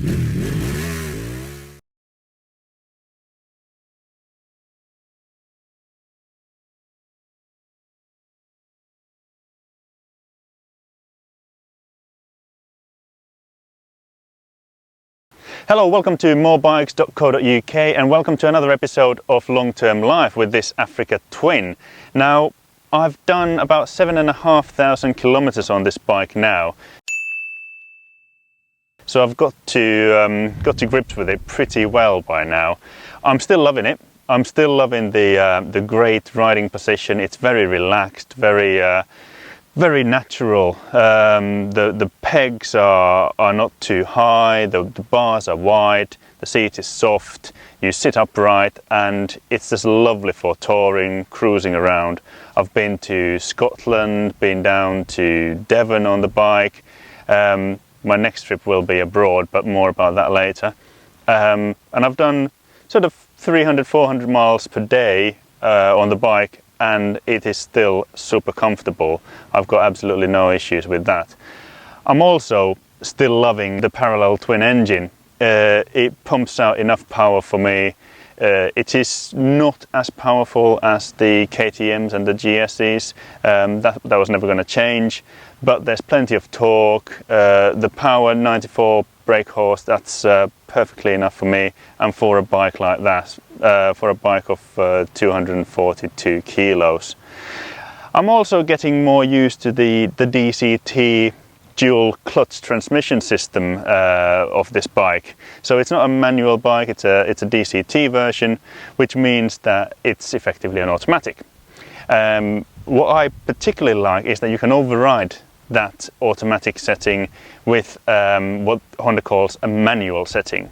Hello, welcome to MoreBikes.co.uk and welcome to another episode of Long Term Life with this Africa Twin. Now, I've done about 7,500 kilometers on this bike now. So I've got to grips with it pretty well by now. I'm still loving it. I'm still loving the great riding position. It's very relaxed, very natural. The pegs are not too high, the bars are wide, the seat is soft, you sit upright, and it's just lovely for touring, cruising around. I've been to Scotland, been down to Devon on the bike. My next trip will be abroad, but more about that later. And I've done sort of 300-400 miles per day on the bike, and it is still super comfortable. I've got absolutely no issues with that. I'm also still loving the parallel twin engine. It pumps out enough power for me. It is not as powerful as the KTMs and the GSEs. That was never going to change, but there's plenty of torque. The power, 94 brake horse, that's perfectly enough for me, and for a bike like that, for a bike of 242 kilos. I'm also getting more used to the DCT dual clutch transmission system of this bike. So it's not a manual bike, it's a DCT version, which means that it's effectively an automatic. What I particularly like is that you can override that automatic setting with what Honda calls a manual setting.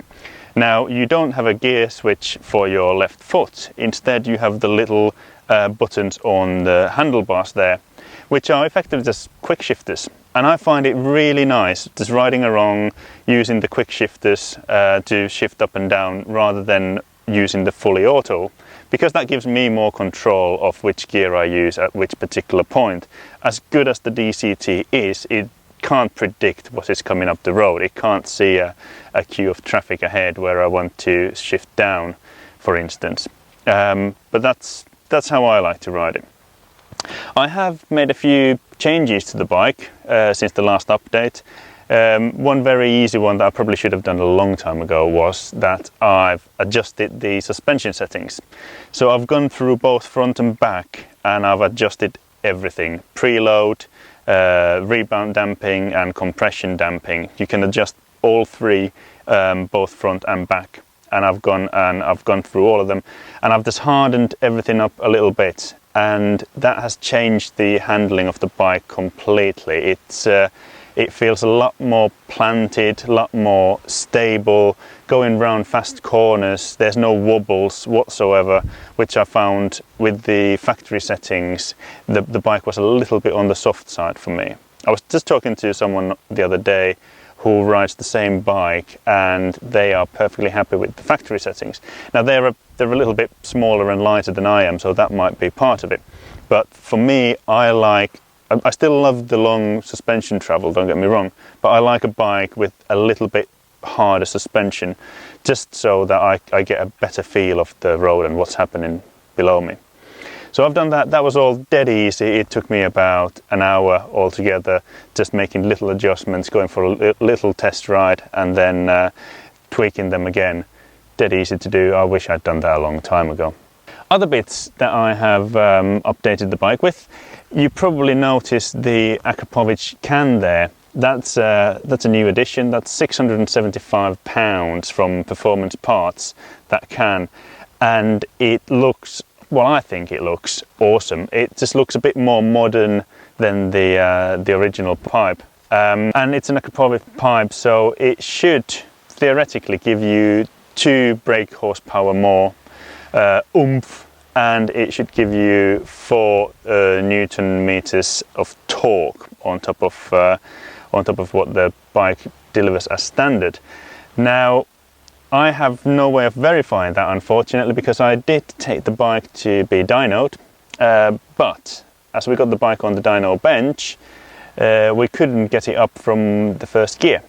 Now, you don't have a gear switch for your left foot. Instead, you have the little buttons on the handlebars there, which are effectively just quick shifters. And I find it really nice just riding along using the quick shifters to shift up and down rather than using the fully auto, because that gives me more control of which gear I use at which particular point. As good as the DCT is, it can't predict what is coming up the road. It can't see a queue of traffic ahead where I want to shift down, for instance. But that's how I like to ride it. I have made a few changes to the bike since the last update. One very easy one that I probably should have done a long time ago was that I've adjusted the suspension settings. So I've gone through both front and back and I've adjusted everything. Preload, rebound damping and compression damping. You can adjust all three, both front and back. And I've gone through all of them, and I've just hardened everything up a little bit, and that has changed the handling of the bike completely. It feels a lot more planted, a lot more stable, going round fast corners. There's no wobbles whatsoever, which I found with the factory settings, the bike was a little bit on the soft side for me. I was just talking to someone the other day who rides the same bike, and they are perfectly happy with the factory settings. Now they're a little bit smaller and lighter than I am, so that might be part of it. But for me, I still love the long suspension travel, don't get me wrong, but I like a bike with a little bit harder suspension, just so that I get a better feel of the road and what's happening below me. So I've done that. That was all dead easy. It took me about an hour altogether, just making little adjustments, going for a little test ride and then tweaking them again. Dead easy to do. I wish I'd done that a long time ago. Other bits that I have updated the bike with, you probably noticed the Akapovic can there. That's a new addition. That's £675 from Performance Parts, that can. And it looks, well, I think it looks awesome. It just looks a bit more modern than the original pipe. And it's an Akapovic pipe, so it should theoretically give you 2 brake horsepower more oomph, and it should give you 4 Newton meters of torque on top of what the bike delivers as standard. Now, I have no way of verifying that, unfortunately, because I did take the bike to be dynoed, but as we got the bike on the dyno bench, we couldn't get it up from the first gear.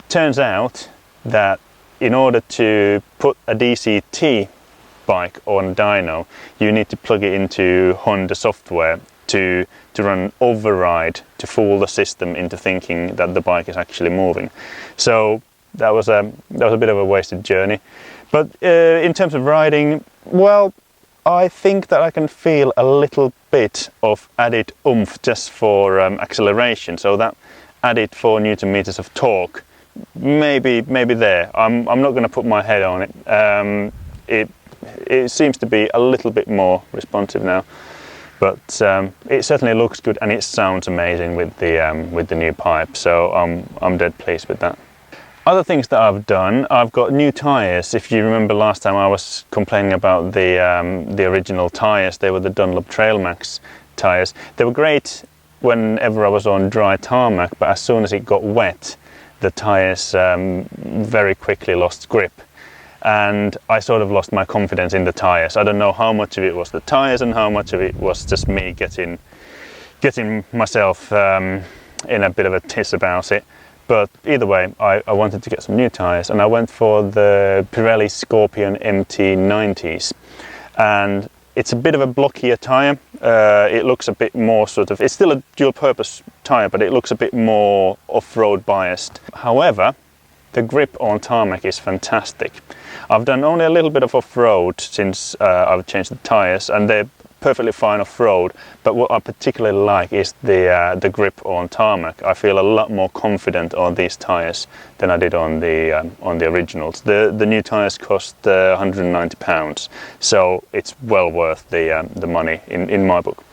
turns out that in order to put a DCT bike on dyno, you need to plug it into Honda software to run override to fool the system into thinking that the bike is actually moving. So that was a bit of a wasted journey. But in terms of riding, well, I think that I can feel a little bit of added oomph just for acceleration. So that added 4 Newton meters of torque, maybe there. I'm not going to put my head on it. It seems to be a little bit more responsive now, but it certainly looks good and it sounds amazing with the new pipe. So I'm dead pleased with that. Other things that I've done, I've got new tyres. If you remember last time I was complaining about the original tyres, they were the Dunlop Trail Max tyres. They were great whenever I was on dry tarmac, but as soon as it got wet, the tyres very quickly lost grip. And I sort of lost my confidence in the tyres. I don't know how much of it was the tyres and how much of it was just me getting myself in a bit of a tiss about it. But either way, I wanted to get some new tyres, and I went for the Pirelli Scorpion MT90s. And it's a bit of a blockier tyre. It looks a bit more it's still a dual purpose tyre, but it looks a bit more off-road biased. However, the grip on tarmac is fantastic. I've done only a little bit of off-road since I've changed the tyres, and they're perfectly fine off-road, but what I particularly like is the grip on tarmac. I feel a lot more confident on these tyres than I did on the originals. The new tyres cost £190, so it's well worth the money in my book.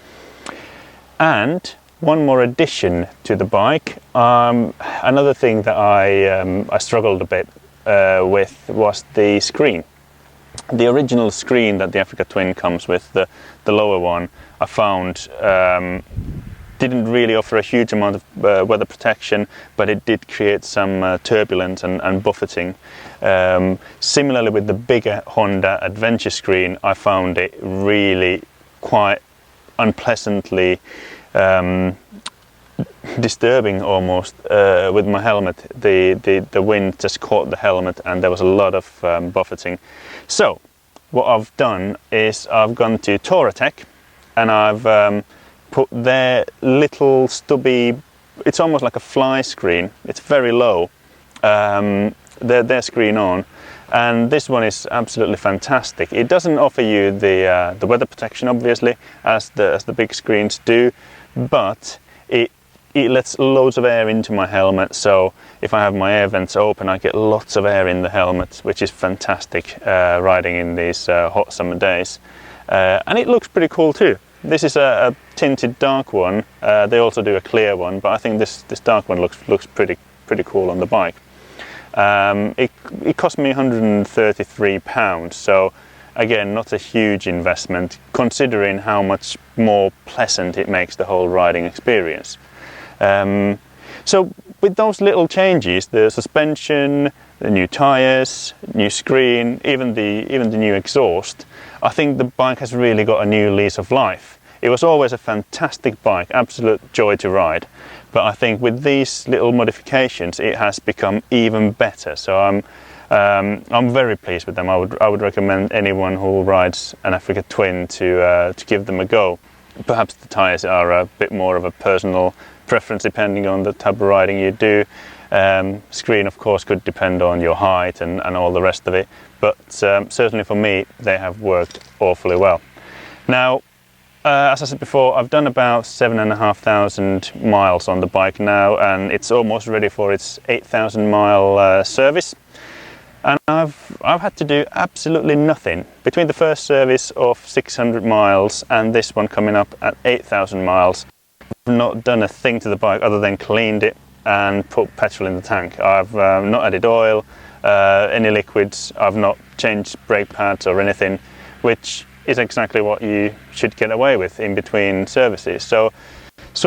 And one more addition to the bike. Another thing that I struggled a bit with was the screen. The original screen that the Africa Twin comes with, the lower one, I found didn't really offer a huge amount of weather protection, but it did create some turbulence and buffeting. Similarly with the bigger Honda Adventure screen, I found it really quite unpleasantly disturbing almost with my helmet. The wind just caught the helmet and there was a lot of buffeting. So what I've done is I've gone to Touratech and I've put their little stubby, it's almost like a fly screen, it's very low, their screen on, and this one is absolutely fantastic. It doesn't offer you the weather protection obviously as the big screens do, but it lets loads of air into my helmet, so if I have my air vents open I get lots of air in the helmet, which is fantastic riding in these hot summer days. And it looks pretty cool too. This is a tinted dark one. They also do a clear one, but I think this dark one looks pretty cool on the bike. It cost me £133, so again not a huge investment considering how much more pleasant it makes the whole riding experience. So with those little changes, the suspension, the new tyres, new screen, even the new exhaust, I think the bike has really got a new lease of life. It was always a fantastic bike, absolute joy to ride, but I think with these little modifications it has become even better. So I'm very pleased with them. I would recommend anyone who rides an Africa Twin to give them a go. Perhaps the tyres are a bit more of a personal preference depending on the type of riding you do. Screen of course could depend on your height and all the rest of it, but certainly for me they have worked awfully well. Now as I said before, I've done about 7,500 miles on the bike now, and it's almost ready for its 8,000 mile service. And I've had to do absolutely nothing between the first service of 600 miles and this one coming up at 8,000 miles. I've not done a thing to the bike other than cleaned it and put petrol in the tank. I've not added oil, any liquids. I've not changed brake pads or anything, which is exactly what you should get away with in between services. So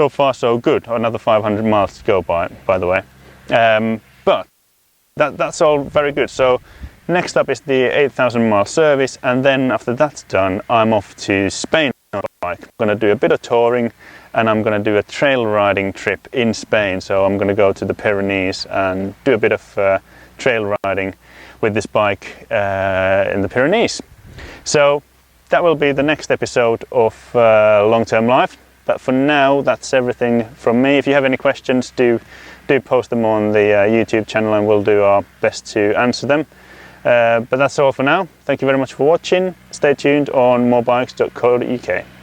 far so good. Another 500 miles to go by the way. But that's all very good. So next up is the 8,000 mile service, and then after that's done I'm off to Spain on the bike. I'm going to do a bit of touring and I'm going to do a trail riding trip in Spain. So I'm going to go to the Pyrenees and do a bit of trail riding with this bike in the Pyrenees. So that will be the next episode of Long Term Life. But for now, that's everything from me. If you have any questions, do post them on the YouTube channel, and we'll do our best to answer them. But that's all for now. Thank you very much for watching. Stay tuned on MoreBikes.co.uk.